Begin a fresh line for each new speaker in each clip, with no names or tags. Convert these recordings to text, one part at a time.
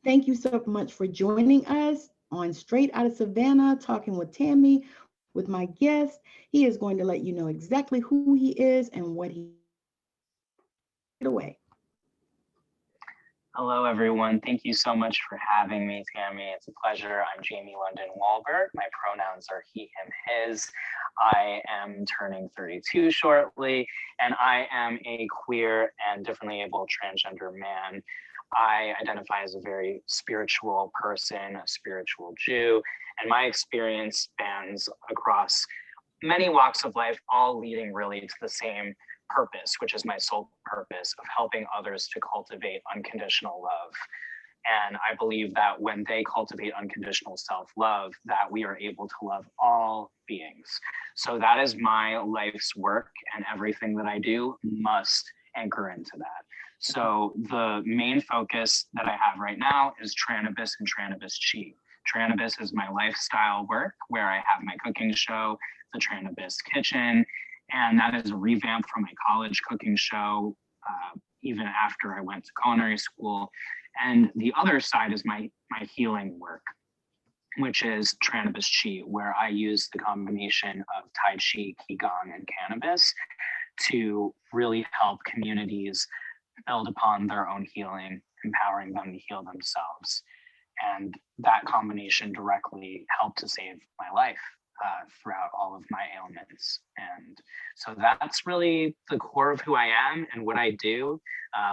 Thank you so much for joining us on Straight Outta Savannah, talking with Tammi, with my guest. He is going to let you know exactly who he is and what he get away.
Hello, everyone. Thank you so much for having me, Tammi. It's a pleasure. I'm Jamie London Wollberg. My pronouns are he, him, his. I am turning 32 shortly, and I am a queer and differently able transgender man. I identify as a very spiritual person, a spiritual Jew, and my experience spans across many walks of life, all leading really to the same purpose, which is my sole purpose of helping others to cultivate unconditional love. And I believe that when they cultivate unconditional self-love, that we are able to love all beings. So that is my life's work, and everything that I do must anchor into that. So the main focus that I have right now is Trannabis and Trannabis Chi. Trannabis is my lifestyle work where I have my cooking show, the Trannabis Kitchen, and that is a revamp from my college cooking show, even after I went to culinary school. And the other side is my healing work, which is Trannabis Chi, where I use the combination of Tai Chi, Qigong, and cannabis to really help communities build upon their own healing, empowering them to heal themselves. And that combination directly helped to save my life throughout all of my ailments. And so that's really the core of who I am and what I do.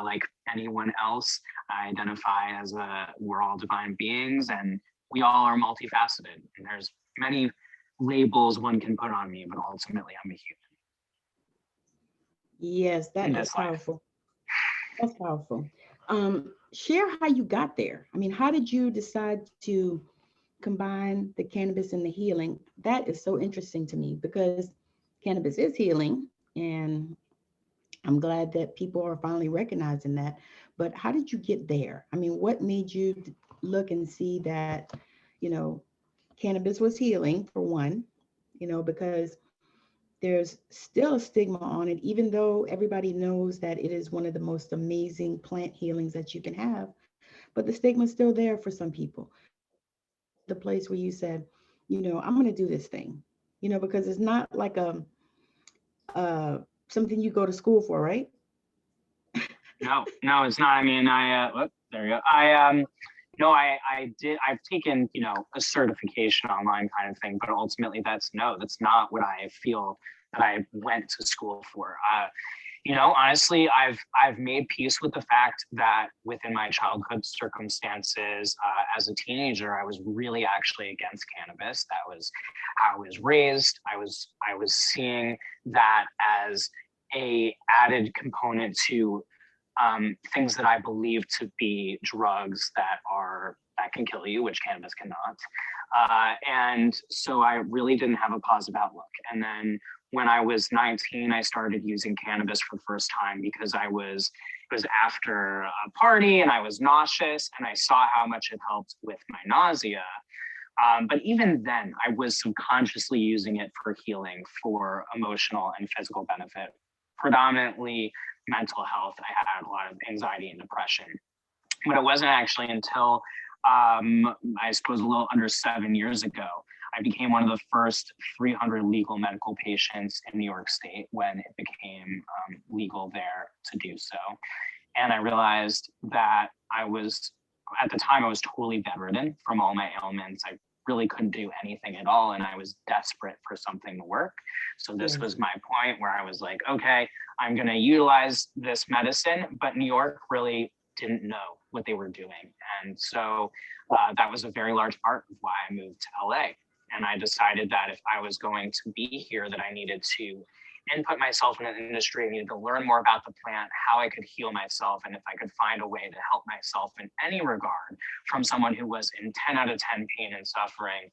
Like anyone else, I identify as we're all divine beings, and we all are multifaceted. And there's many labels one can put on me, but ultimately I'm a human.
Yes, that is powerful. That's powerful. Share how you got there. I mean, how did you decide to combine the cannabis and the healing? That is so interesting to me because cannabis is healing, and I'm glad that people are finally recognizing that. But how did you get there? I mean, what made you look and see that, you know, cannabis was healing for one, because there's still a stigma on it, even though everybody knows that it is one of the most amazing plant healings that you can have. But the stigma is still there for some people. The place where you said, I'm going to do this thing, because it's not like something you go to school for, right?
No, it's not. I mean, there you go. No, I've taken, a certification online kind of thing, but ultimately that's not what I feel that I went to school for. Honestly, I've made peace with the fact that within my childhood circumstances, as a teenager, I was really actually against cannabis. That was how I was raised. I was seeing that as a added component to things that I believe to be drugs that can kill you, which cannabis cannot. And so I really didn't have a positive outlook. And then when I was 19, I started using cannabis for the first time because it was after a party and I was nauseous, and I saw how much it helped with my nausea. But even then, I was subconsciously using it for healing, for emotional and physical benefit, predominantly mental health. I had a lot of anxiety and depression. But it wasn't actually until, I suppose, a little under 7 years ago, I became one of the first 300 legal medical patients in New York State when it became legal there to do so. And I realized that at the time, I was totally bedridden from all my ailments. I really couldn't do anything at all, and I was desperate for something to work. So this was my point where I was like, okay, I'm going to utilize this medicine, but New York really didn't know what they were doing. And so that was a very large part of why I moved to LA. And I decided that if I was going to be here, that I needed to input myself in an industry. I needed to learn more about the plant, how I could heal myself, and if I could find a way to help myself in any regard, from someone who was in 10 out of 10 pain and suffering,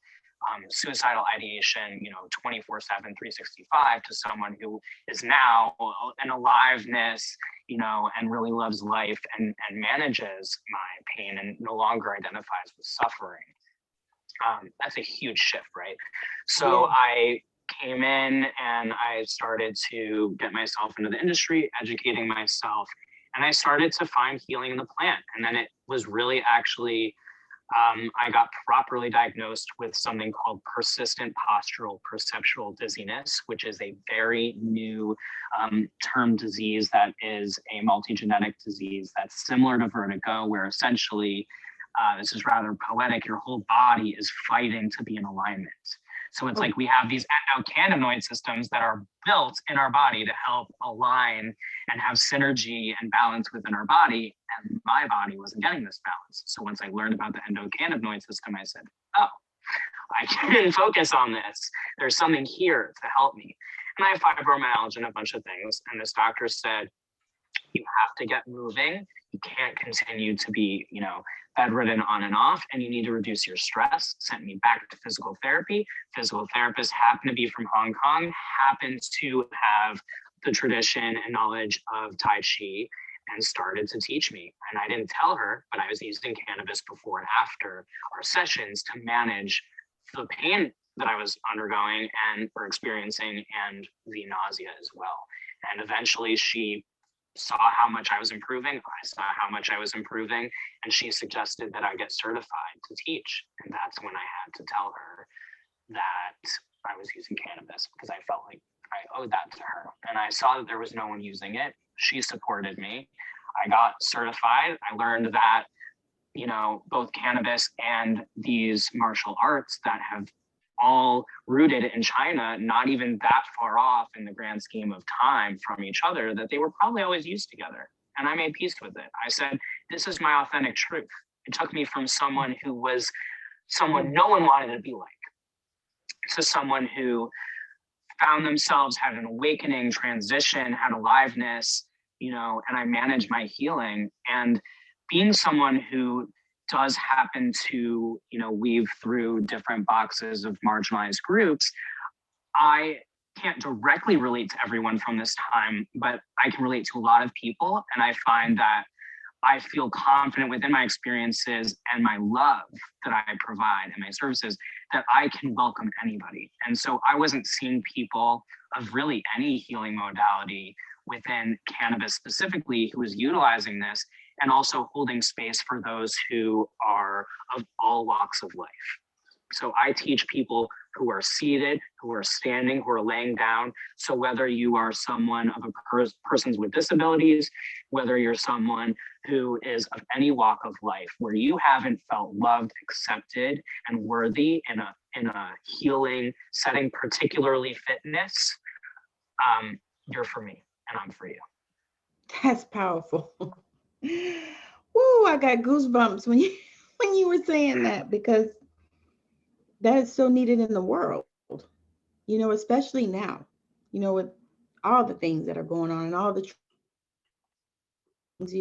suicidal ideation, 24/7, 365, to someone who is now an aliveness, and really loves life and manages my pain and no longer identifies with suffering. That's a huge shift, right? So I came in and I started to get myself into the industry, educating myself. And I started to find healing in the plant. And then it was really actually, I got properly diagnosed with something called persistent postural perceptual dizziness, which is a very new term disease that is a multi-genetic disease that's similar to vertigo, where essentially, this is rather poetic, your whole body is fighting to be in alignment. So it's like we have these endocannabinoid systems that are built in our body to help align and have synergy and balance within our body. And my body wasn't getting this balance. So once I learned about the endocannabinoid system, I said, oh, I can focus on this. There's something here to help me. And I have fibromyalgia and a bunch of things. And this doctor said, you have to get moving. You can't continue to be, bedridden on and off, and you need to reduce your stress. Sent me back to physical therapy. Physical therapist happened to be from Hong Kong, happens to have the tradition and knowledge of Tai Chi, and started to teach me. And I didn't tell her, but I was using cannabis before and after our sessions to manage the pain that I was undergoing or experiencing, and the nausea as well. And eventually she saw how much I was improving. I saw how much I was improving, and she suggested that I get certified to teach. And that's when I had to tell her that I was using cannabis, because I felt like I owed that to her. And I saw that there was no one using it. She supported me. I got certified. I learned that, both cannabis and these martial arts that have all rooted in China, not even that far off in the grand scheme of time from each other, that they were probably always used together. And I made peace with it. I said, this is my authentic truth. It took me from someone who was someone no one wanted to be like, to someone who found themselves, had an awakening, transition, had aliveness, and I managed my healing. And being someone who does happen to, weave through different boxes of marginalized groups, I can't directly relate to everyone from this time, but I can relate to a lot of people. And I find that I feel confident within my experiences and my love that I provide and my services, that I can welcome anybody. And so I wasn't seeing people of really any healing modality within cannabis specifically who was utilizing this, and also holding space for those who are of all walks of life. So I teach people who are seated, who are standing, who are laying down. So whether you are someone of a persons with disabilities, whether you're someone who is of any walk of life, where you haven't felt loved, accepted, and worthy in a healing setting, particularly fitness, you're for me and I'm for you.
That's powerful. Woo, I got goosebumps when you were saying that, because that is so needed in the world, especially now, with all the things that are going on and all the things,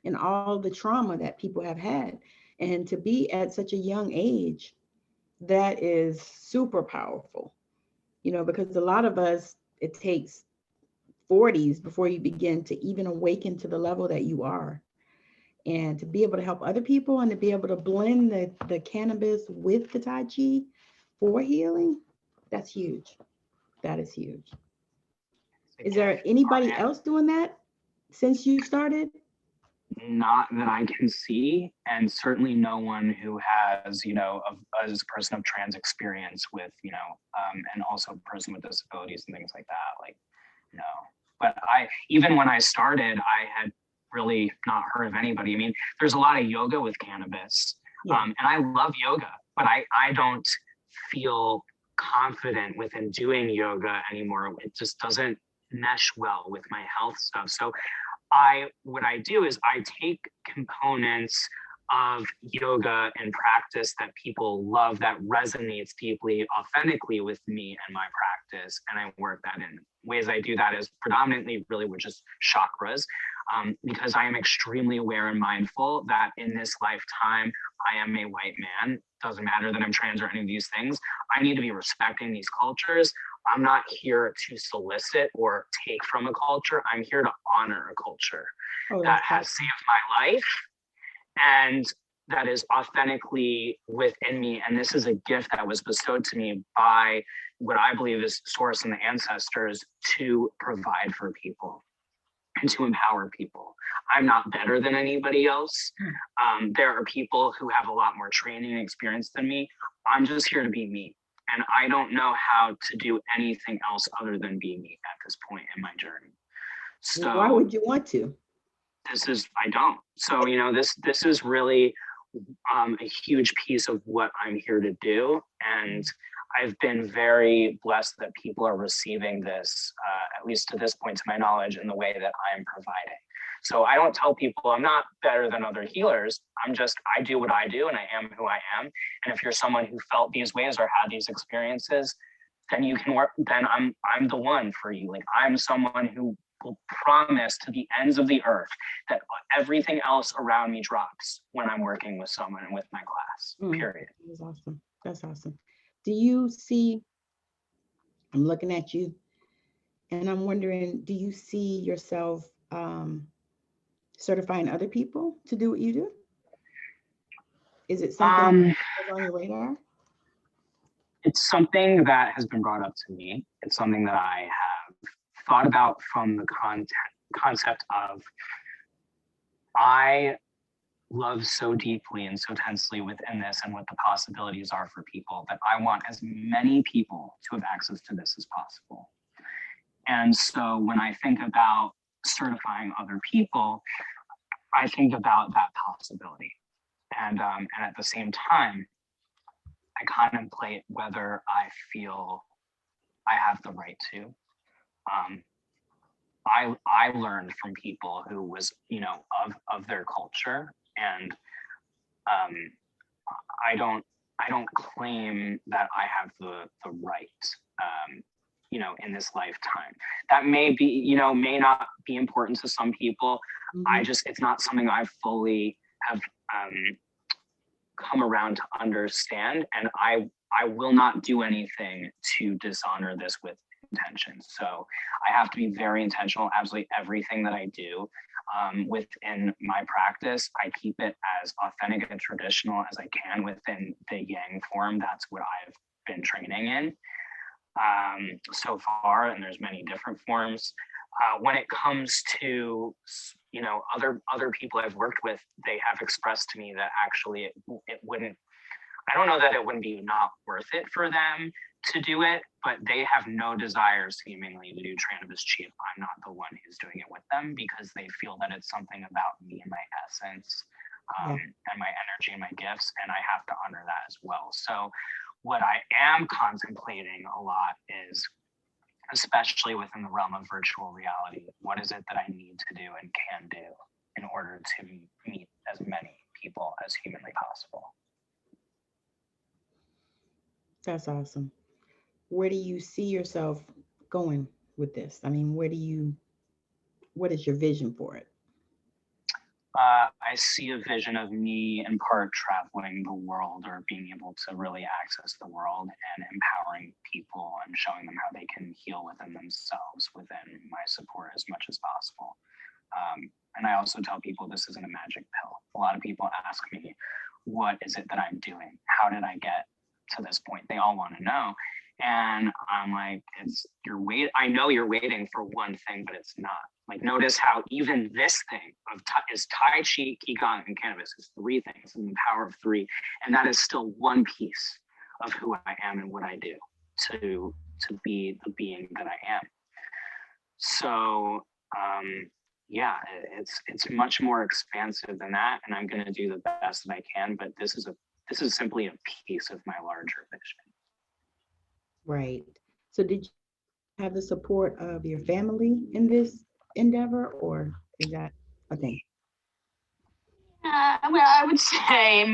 and all the trauma that people have had. And to be at such a young age, that is super powerful, because a lot of us, it takes 40s before you begin to even awaken to the level that you are. And to be able to help other people and to be able to blend the cannabis with the Tai Chi for healing, that's huge. That is huge. Is there anybody else doing that since you started?
Not that I can see, and certainly no one who has, as a person of trans experience with, and also a person with disabilities and things like that, no. But even when I started, I had really not heard of anybody. I mean, there's a lot of yoga with cannabis, and I love yoga, but I don't feel confident within doing yoga anymore. It just doesn't mesh well with my health stuff. So what I do is I take components of yoga and practice that people love, that resonates deeply, authentically with me and my practice, and I work that in. Ways I do that is predominantly really with just chakras, because I am extremely aware and mindful that in this lifetime, I am a white man. Doesn't matter that I'm trans or any of these things. I need to be respecting these cultures. I'm not here to solicit or take from a culture. I'm here to honor a culture that has saved my life and that is authentically within me. And this is a gift that was bestowed to me by what I believe is source and the ancestors to provide for people. and to empower people. I'm not better than anybody else. There are people who have a lot more training and experience than me. I'm just here to be me. And I don't know how to do anything else other than be me at this point in my journey. So
why would you want to?
I don't. So, this is really a huge piece of what I'm here to do. And I've been very blessed that people are receiving this, at least to this point, to my knowledge, in the way that I'm providing. So I don't tell people I'm not better than other healers. I do what I do and I am who I am. And if you're someone who felt these ways or had these experiences, then you can work, then I'm the one for you. Like, I'm someone who will promise to the ends of the earth that everything else around me drops when I'm working with someone and with my class, period.
That's awesome. That's awesome. Do you see, I'm looking at you and I'm wondering, do you see yourself certifying other people to do what you do? Is it something that's on your radar?
It's something that has been brought up to me. It's something that I have thought about from the concept of, I love so deeply and so tensely within this and what the possibilities are for people, that I want as many people to have access to this as possible. And so when I think about certifying other people, I think about that possibility. And at the same time, I contemplate whether I feel I have the right to. I learned from people who was, of their culture, and I don't claim that I have the right, in this lifetime. That may be, may not be important to some people. It's not something I fully have come around to understand, and I will not do anything to dishonor this with intention. So I have to be very intentional. Absolutely everything that I do within my practice, I keep it as authentic and traditional as I can within the Yang form. That's what I've been training in so far, and there's many different forms. When it comes to, other people I've worked with, they have expressed to me that actually it wouldn't, I don't know that it wouldn't be not worth it for them to do it, but they have no desire seemingly to do Trannabis Chi if I'm not the one who's doing it with them, because they feel that it's something about me and my essence and my energy and my gifts, and I have to honor that as well. So what I am contemplating a lot is, especially within the realm of virtual reality, what is it that I need to do and can do in order to meet as many people as humanly possible?
That's awesome. Where do you see yourself going with this? I mean, what is your vision for it?
I see a vision of me in part traveling the world, or being able to really access the world and empowering people and showing them how they can heal within themselves within my support as much as possible. And I also tell people this isn't a magic pill. A lot of people ask me, what is it that I'm doing? How did I get to this point? They all want to know. And I'm like, I know you're waiting for one thing, but it's not. Like, notice how even this thing is Tai Chi, Qigong, and cannabis is three things, and the power of three. And that is still one piece of who I am and what I do to be the being that I am. So, it's much more expansive than that, and I'm going to do the best that I can. But this is simply a piece of my larger vision.
Right. So did you have the support of your family in this endeavor, or is that a thing?
Well, I would say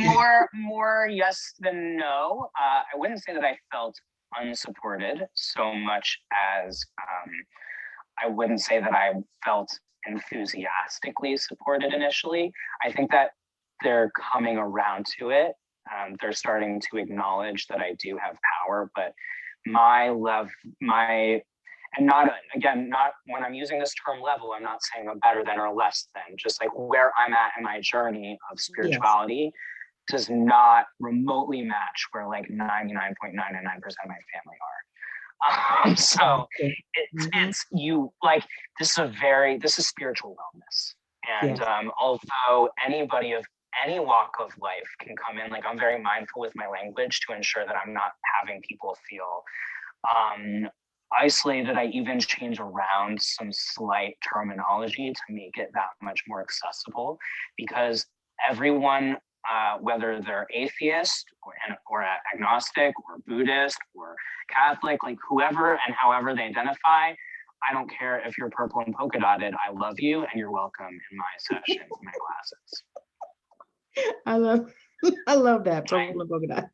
more yes than no. I wouldn't say that I felt unsupported so much as I wouldn't say that I felt enthusiastically supported initially. I think that they're coming around to it. They're starting to acknowledge that I do have power, but not when I'm using this term level, I'm not saying I'm better than or less than, just like where I'm at in my journey of spirituality does not remotely match where like 99.999% of my family So
Okay.
it's you like this is spiritual wellness. And
Yes.
although anybody of any walk of life can come in, like I'm very mindful with my language to ensure that I'm not having people feel isolated. I even change around some slight terminology to make it that much more accessible, because everyone, whether they're atheist or agnostic or Buddhist or Catholic, like whoever and however they identify, I don't care if you're purple and polka dotted. I love you and you're welcome in my sessions, my classes.
I love I love that purple and polka dot.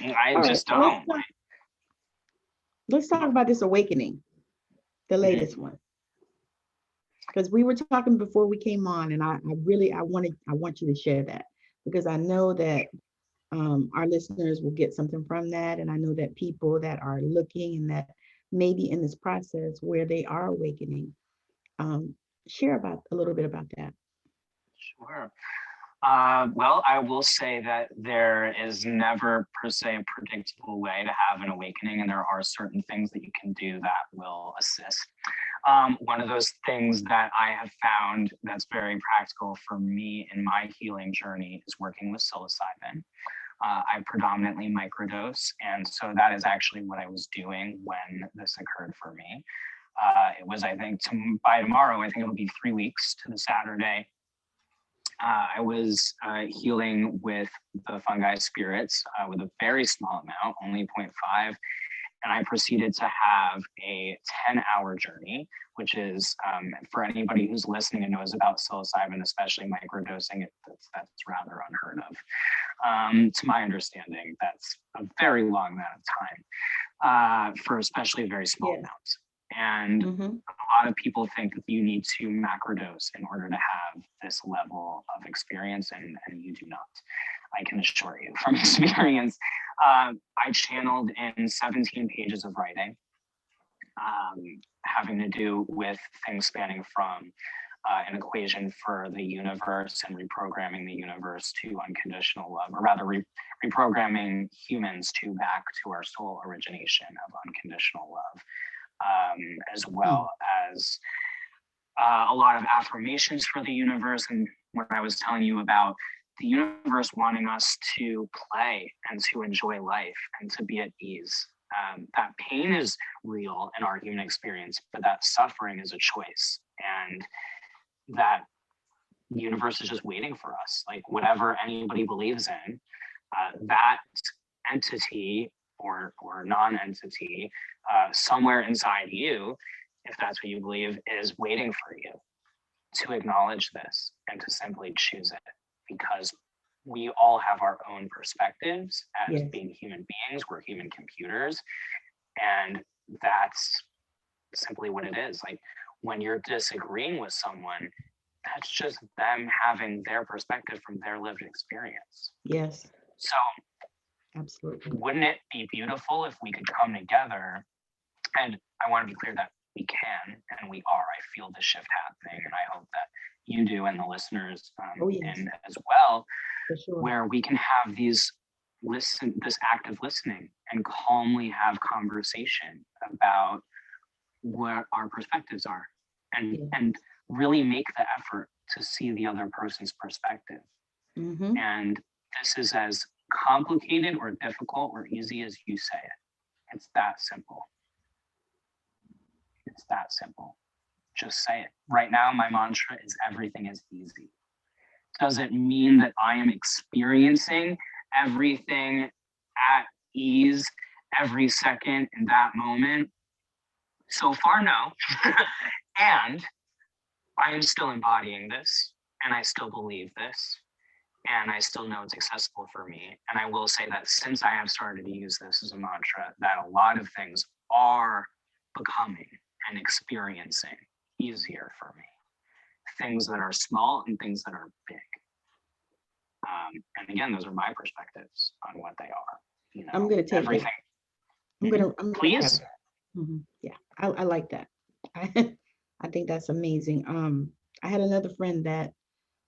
I
All right,
just don't.
let's talk about this awakening, the latest one. Because we were talking before we came on, and I want you to share that, because I know that our listeners will get something from that, and I know that people that are looking and that maybe in this process where they are awakening, share about a little bit about that.
Sure. Well, I will say that there is never per se a predictable way to have an awakening, and there are certain things that you can do that will assist. One of those things that I have found that's very practical for me in my healing journey is working with psilocybin. I predominantly microdose, and so that is actually what I was doing when this occurred for me. It was, I think, by tomorrow, I think it'll be 3 weeks to the Saturday. I was healing with the fungi spirits with a very small amount, only 0.5. And I proceeded to have a 10-hour journey, which is, for anybody who's listening and knows about psilocybin, especially microdosing, that's rather unheard of. To my understanding, that's a very long amount of time for especially very small amounts. And a lot of people think that you need to macrodose in order to have this level of experience, and you do not. I can assure you from experience. I channeled in 17 pages of writing, having to do with things spanning from an equation for the universe and reprogramming the universe to unconditional love, or rather reprogramming humans back to our soul origination of unconditional love. As well as a lot of affirmations for the universe. And when I was telling you about the universe wanting us to play and to enjoy life and to be at ease, that pain is real in our human experience, but that suffering is a choice. And that the universe is just waiting for us. Like whatever anybody believes in, that entity or non-entity somewhere inside you, if that's what you believe, is waiting for you to acknowledge this and to simply choose it, because we all have our own perspectives as being human beings. We're human computers, and that's simply what it is. Like when you're disagreeing with someone, that's just them having their perspective from their lived experience.
Yes.
So
absolutely.
Wouldn't it be beautiful if we could come together? And I want to be clear that we can, and we are. I feel the shift happening, and I hope that you do, and the listeners and as well,
sure.
Where we can have this active listening and calmly have conversation about what our perspectives are, and really make the effort to see the other person's perspective. And this is as complicated or difficult or easy as you say it. It's that simple. It's that simple. Just say it. Right now, my mantra is everything is easy. Does it mean that I am experiencing everything at ease every second in that moment? So far, no. And I am still embodying this, and I still believe this, and I still know it's accessible for me. And I will say that since I have started to use this as a mantra, that a lot of things are becoming and experiencing easier for me. Things that are small and things that are big. And again, those are my perspectives on what they are. You know,
I'm going to take
everything.
I'm
Please.
Yeah, I like that. I think that's amazing. I had another friend that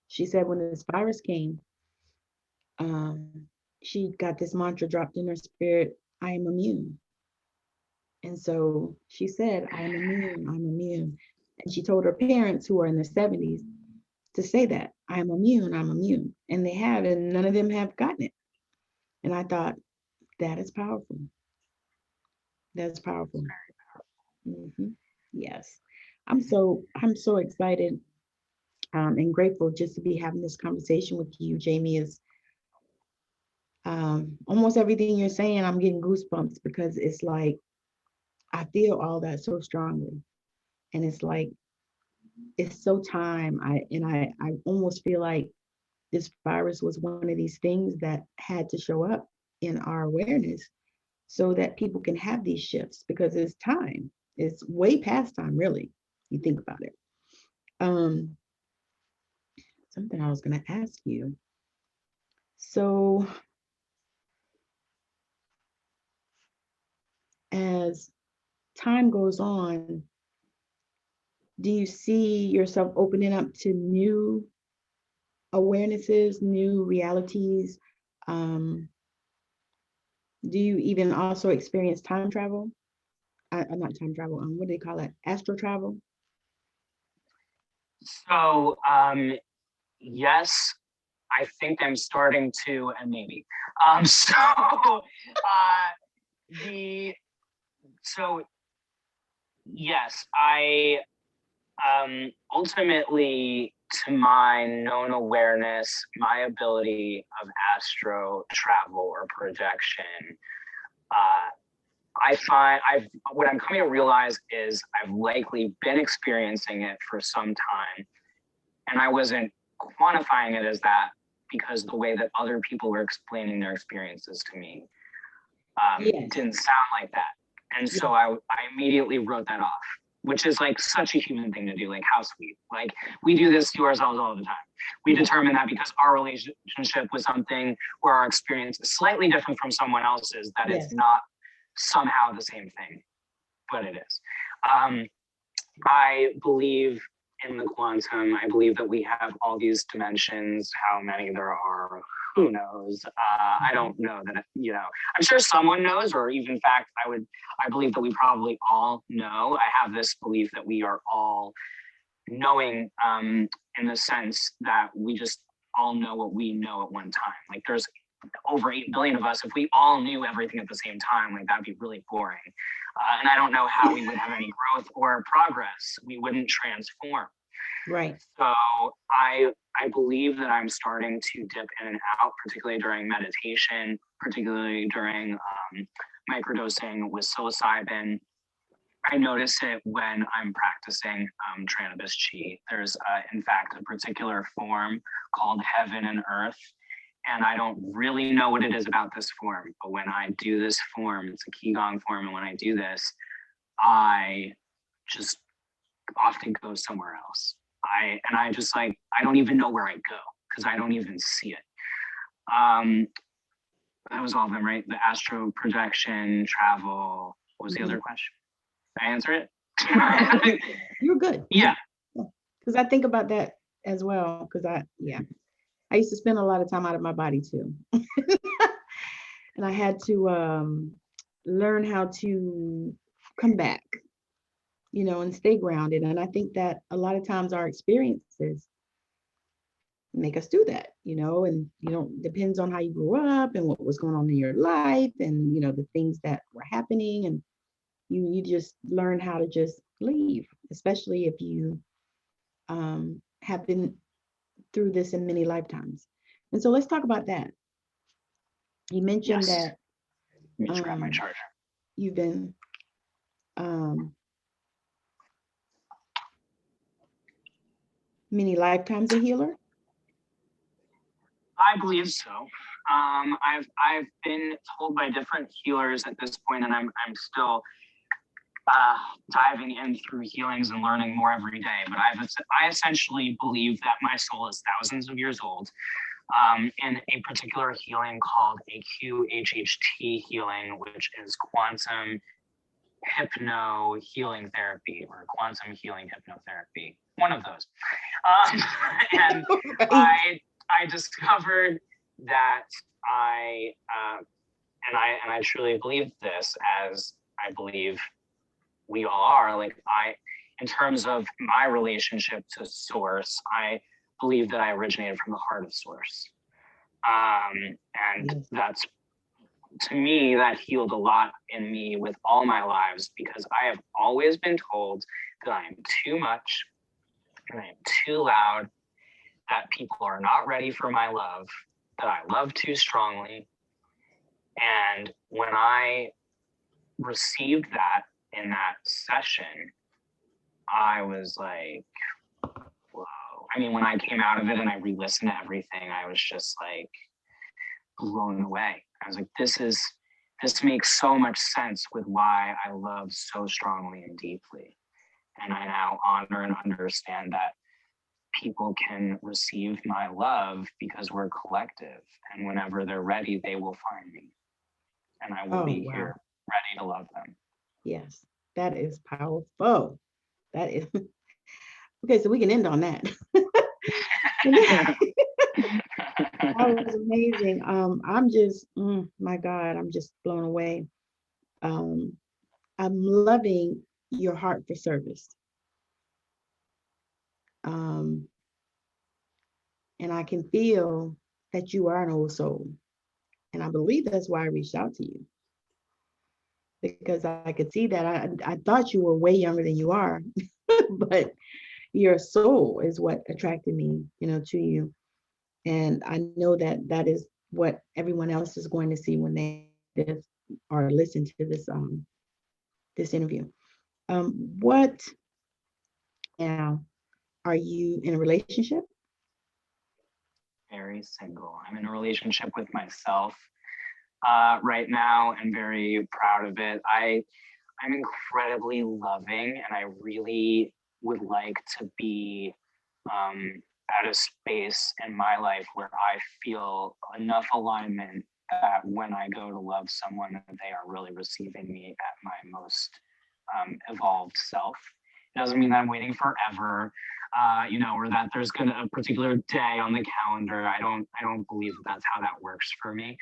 she said when this virus came, she got this mantra dropped in her spirit: I am immune. And so she said, I'm immune, I'm immune. And she told her parents who are in their 70s to say that, I'm immune, I'm immune. And they have, and none of them have gotten it. And I thought, that is powerful. That's powerful. Hmm. Yes. I'm so excited and grateful just to be having this conversation with you, Jamie. Is almost everything you're saying, I'm getting goosebumps because it's like I feel all that so strongly. And it's like it's so time. I almost feel like this virus was one of these things that had to show up in our awareness so that people can have these shifts because it's time. It's way past time, really. You think about it. Um, Something I was going to ask you. So, as time goes on, do you see yourself opening up to new awarenesses, new realities? Um, do you even also experience time travel? Not time travel. What do they call it? Astro travel.
So, yes, I think I'm starting to, and maybe. So, the so yes, I ultimately, to my known awareness, my ability of astro travel or projection, uh, I find what I'm coming to realize is I've likely been experiencing it for some time, and I wasn't quantifying it as that because the way that other people were explaining their experiences to me
Yes.
didn't sound like that. And so I immediately wrote that off, which is like such a human thing to do. Like, how sweet. Like, we do this to ourselves all the time. We determine that because our relationship with something or our experience is slightly different from someone else's, that
Yes.
it's not somehow the same thing, but it is. I believe in the quantum. I believe that we have all these dimensions. How many there are, who knows? I don't know that, I'm sure someone knows, or even in fact, I believe that we probably all know. I have this belief that we are all knowing in the sense that we just all know what we know at one time. Like, there's over 8 billion of us. If we all knew everything at the same time, like, that'd be really boring. And I don't know how we would have any growth or progress. We wouldn't transform.
Right.
So I believe that I'm starting to dip in and out, particularly during meditation, particularly during microdosing with psilocybin. I notice it when I'm practicing Trannabis Chi. There's, in fact, a particular form called Heaven and Earth. And I don't really know what it is about this form, but when I do this form, it's a Qigong form. And when I do this, I just often go somewhere else. I just like, I don't even know where I go because I don't even see it. That was all of them, right? The astro projection, travel. What was the other question? Did I answer it?
You're good.
Yeah.
Because I think about that as well. Because I used to spend a lot of time out of my body too. And I had to learn how to come back, and stay grounded. And I think that a lot of times our experiences make us do that, and depends on how you grew up and what was going on in your life and the things that were happening, and you just learn how to just leave, especially if you have been through this in many lifetimes. And so let's talk about that. You mentioned
Yes.
that
Let me grab my charger.
You've been many lifetimes a healer.
I believe so. I've been told by different healers at this point, and I'm still diving in through healings and learning more every day. But I essentially believe that my soul is thousands of years old. In a particular healing called a QHHT healing, which is quantum hypno healing therapy or quantum healing hypnotherapy, one of those. And right. I discovered that I truly believe this, as I believe we all are. Like in terms of my relationship to source, I believe that I originated from the heart of source. And that's, to me, that healed a lot in me with all my lives, because I have always been told that I am too much and I am too loud, that people are not ready for my love, that I love too strongly. And when I received that in that session, I was like, whoa. I mean, when I came out of it and I re-listened to everything, I was just like blown away. I was like, this makes so much sense with why I love so strongly and deeply. And I now honor and understand that people can receive my love because we're collective. And whenever they're ready, they will find me. And I will be here ready to love them.
Yes, that is powerful. That is okay. So we can end on that. That was amazing. I'm just, my God, I'm just blown away. I'm loving your heart for service. And I can feel that you are an old soul. And I believe that's why I reached out to you, because I could see that. I thought you were way younger than you are, but your soul is what attracted me, to you. And I know that that is what everyone else is going to see when they or listen to this interview. What now? Are you in a relationship?
Very single. I'm in a relationship with myself right now, and very proud of it. I'm incredibly loving, and I really would like to be at a space in my life where I feel enough alignment that when I go to love someone, that they are really receiving me at my most evolved self. It doesn't mean that I'm waiting forever, or that there's a particular day on the calendar. I don't believe that's how that works for me.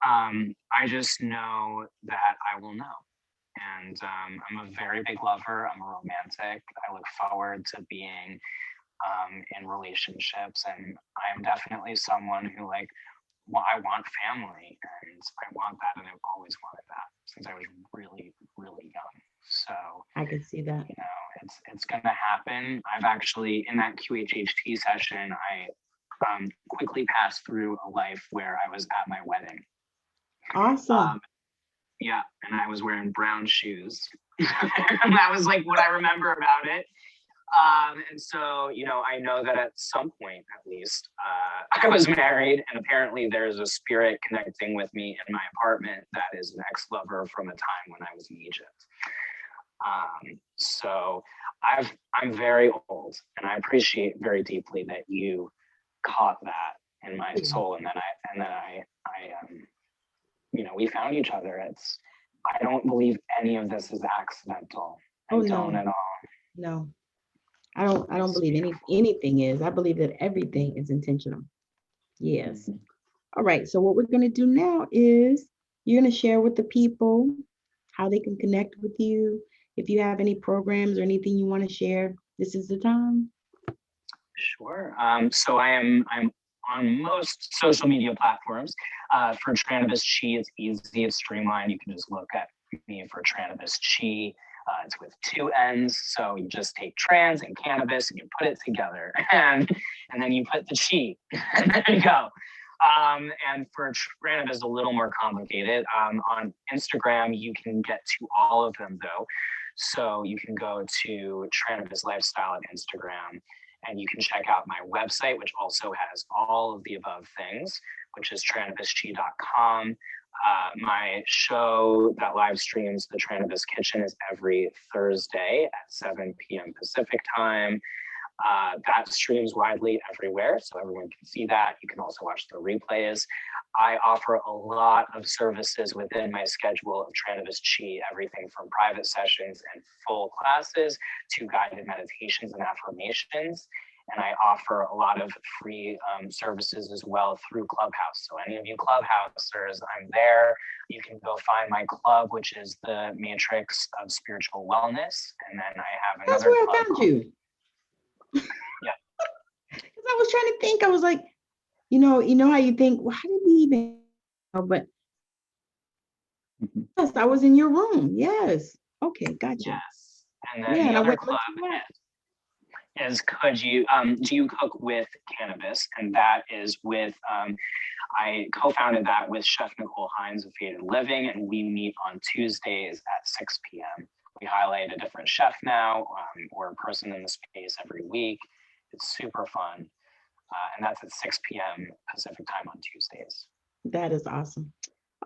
I just know that I will know. And I'm a very big lover. I'm a romantic. I look forward to being in relationships, and I am definitely someone who I want family, and I want that, and I've always wanted that since I was really, really young. So
I can see that.
It's gonna happen. I've actually, in that QHHT session, I quickly passed through a life where I was at my wedding.
Awesome.
Yeah, and I was wearing brown shoes. That was what I remember about it. And so, I know that at some point, at least, I was married, and apparently there's a spirit connecting with me in my apartment that is an ex-lover from a time when I was in Egypt. So I'm very old, and I appreciate very deeply that you caught that in my soul, and then I we found each other. I don't believe any of this is accidental. I don't at all.
No, I don't believe anything is. I believe that everything is intentional. Yes. All right. So what we're going to do now is you're going to share with the people how they can connect with you. If you have any programs or anything you want to share, this is the time.
Sure. So I'm on most social media platforms. For Trannabis Chi, it's easy, it's streamlined. You can just look at me for Trannabis Chi. It's with 2 N's, so you just take trans and cannabis and you put it together, and then you put the chi, and there you go. And for Trannabis, a little more complicated. On Instagram, you can get to all of them though. So you can go to Trannabis Lifestyle on Instagram, and you can check out my website, which also has all of the above things, which is trannabischi.com. My show that live streams the Trannabis Kitchen is every Thursday at 7 p.m. Pacific time. That streams widely everywhere, so everyone can see that. You can also watch the replays. I offer a lot of services within my schedule of Trannabis Chi, everything from private sessions and full classes to guided meditations and affirmations. and I offer a lot of free services as well through Clubhouse. So any of you Clubhousers, I'm there. You can go find my club, which is the Matrix of Spiritual Wellness, and then I have
That's
another
where I
club
found
called-
you.
Yeah.
Because I was trying to think, I was like, you know how you think, well, how did we even know? But yes, I was in your room. Yes. Okay, gotcha.
Yes. And then
Yeah,
the
and I
other
went
club
looked you up.
is could you do you cook with cannabis? And that is with I co-founded that with Chef Nicole Hines of Faded Living, and we meet on Tuesdays at 6 p.m. We highlight a different chef now or a person in the space every week. It's super fun. And that's at 6 p.m. Pacific time on Tuesdays.
That is awesome.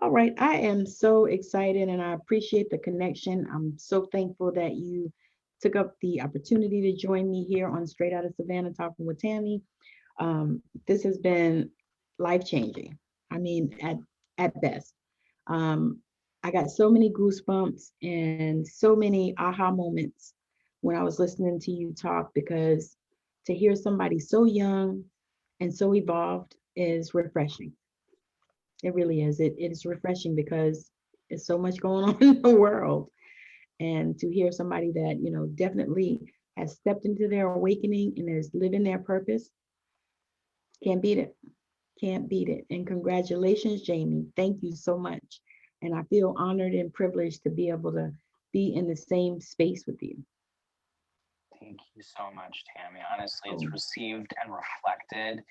All right. I am so excited and I appreciate the connection. I'm so thankful that you took up the opportunity to join me here on Straight Outta Savannah Talking with Tammi. This has been life-changing. I mean, at best. I got so many goosebumps and so many aha moments when I was listening to you talk, because to hear somebody so young and so evolved is refreshing. It really is. It is refreshing because there's so much going on in the world. And to hear somebody that, definitely has stepped into their awakening and is living their purpose, can't beat it. Can't beat it. And congratulations, Jamie. Thank you so much. And I feel honored and privileged to be able to be in the same space with you.
Thank you so much, Tammi. Honestly, it's
Oh.
received and reflected.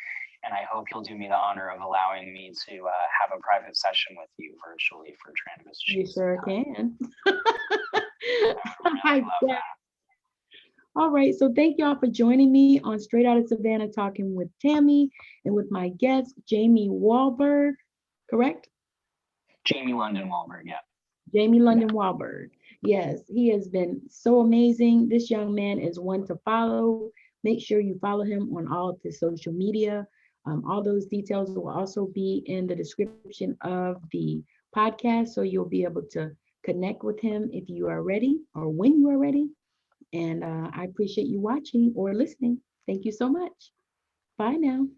And I hope you'll do me the honor of allowing me to have a private session with you virtually for Trannabis Chi.
You sure can.
I really love that.
All right. So thank y'all for joining me on Straight Outta Savannah Talking with Tammi and with my guest, Jamie Wollberg, correct?
Jamie London Wollberg, yeah.
Jamie London Wollberg. Yes, he has been so amazing. This young man is one to follow. Make sure you follow him on all of his social media. All those details will also be in the description of the podcast, so you'll be able to connect with him if you are ready or when you are ready. And I appreciate you watching or listening. Thank you so much. Bye now.